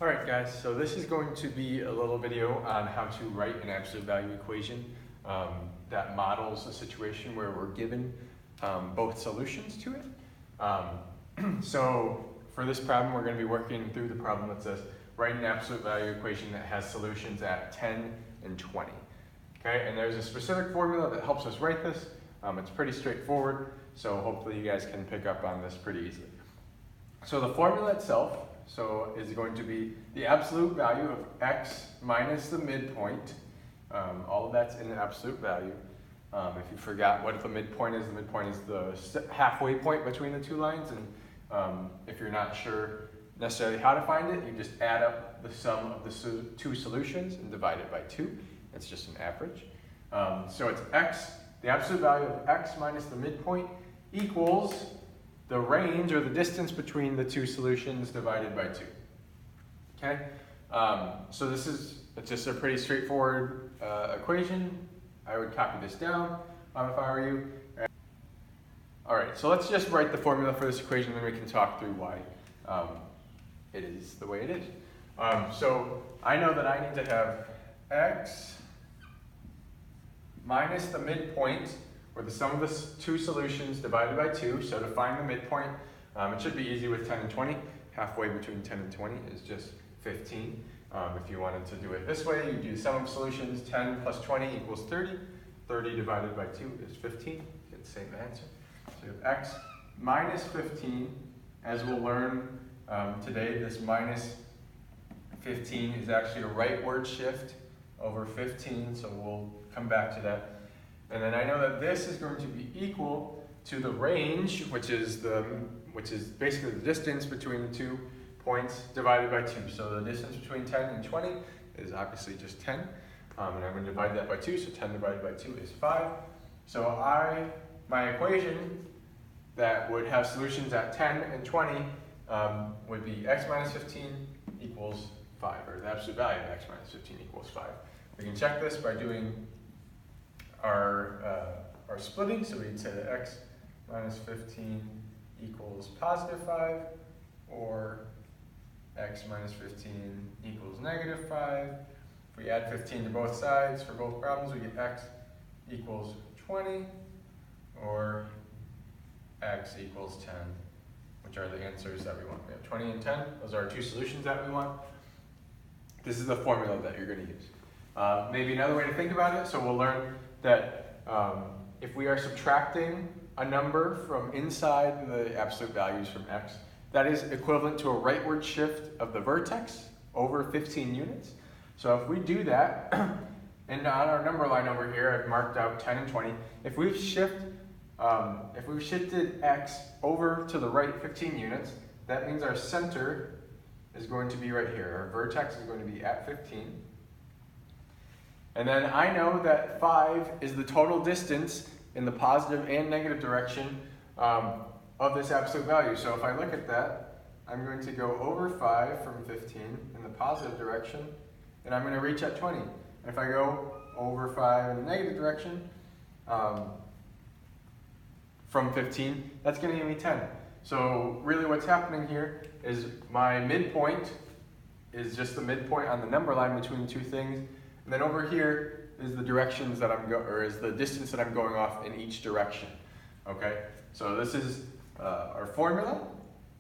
Alright guys, so this is going to be a little video on how to write an absolute value equation that models a situation where we're given both solutions to it. So for this problem, we're going to be working through the problem that says write an absolute value equation that has solutions at 10 and 20. Okay, and there's a specific formula that helps us write this. It's pretty straightforward, so hopefully you guys can pick up on this pretty easily. So the formula itself is going to be the absolute value of x minus the midpoint. All of that's in an absolute value. If you forgot what the midpoint is the halfway point between the two lines. And if you're not sure necessarily how to find it, you just add up the sum of the two solutions and divide it by 2. It's just an average. So it's x, the absolute value of x minus the midpoint equals the range or the distance between the two solutions divided by 2. Okay, so it's just a pretty straightforward equation. I would copy this down if I were you. All right, so let's just write the formula for this equation, and then we can talk through why it is the way it is. So I know that I need to have x minus the midpoint, or the sum of the two solutions divided by 2. So to find the midpoint, it should be easy with 10 and 20. Halfway between 10 and 20 is just 15. If you wanted to do it this way, you do the sum of solutions. 10 plus 20 equals 30. 30 divided by 2 is 15. You get the same answer. So you have x minus 15. As we'll learn today, this minus 15 is actually a rightward shift over 15. So we'll come back to that. And then I know that this is going to be equal to the range, which is basically the distance between the 2 points divided by 2. So the distance between 10 and 20 is obviously just 10. And I'm going to divide that by 2, so 10 divided by 2 is 5. So my equation that would have solutions at 10 and 20 would be x minus 15 equals 5, or the absolute value of x minus 15 equals 5. We can check this by doing our splitting. So we'd say that x minus 15 equals positive 5, or x minus 15 equals negative 5. If we add 15 to both sides for both problems, we get x equals 20, or x equals 10, which are the answers that we want. We have 20 and 10. Those are our two solutions that we want. This is the formula that you're going to use. Maybe another way to think about it, so we'll learn that if we are subtracting a number from inside the absolute values from x, that is equivalent to a rightward shift of the vertex over 15 units. So if we do that, and on our number line over here, I've marked out 10 and 20. If we've shifted x over to the right 15 units, that means our center is going to be right here. Our vertex is going to be at 15. And then I know that 5 is the total distance in the positive and negative direction of this absolute value. So if I look at that, I'm going to go over 5 from 15 in the positive direction, and I'm going to reach at 20. And if I go over 5 in the negative direction from 15, that's going to give me 10. So really what's happening here is my midpoint is just the midpoint on the number line between the two things. And then over here is the directions that is the distance that I'm going off in each direction. Okay, so this is our formula.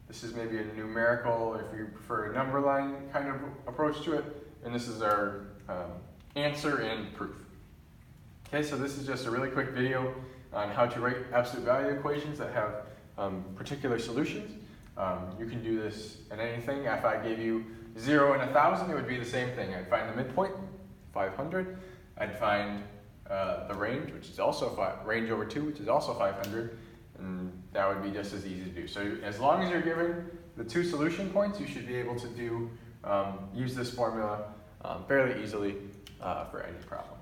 This is maybe a numerical, if you prefer a number line kind of approach to it. And this is our answer and proof. Okay, so this is just a really quick video on how to write absolute value equations that have particular solutions. You can do this in anything. If I gave you 0 and 1,000, it would be the same thing. I'd find the midpoint, 500. I'd find the range, which is also range over 2, which is also 500, and that would be just as easy to do. So as long as you're given the two solution points, you should be able to use this formula fairly easily for any problem.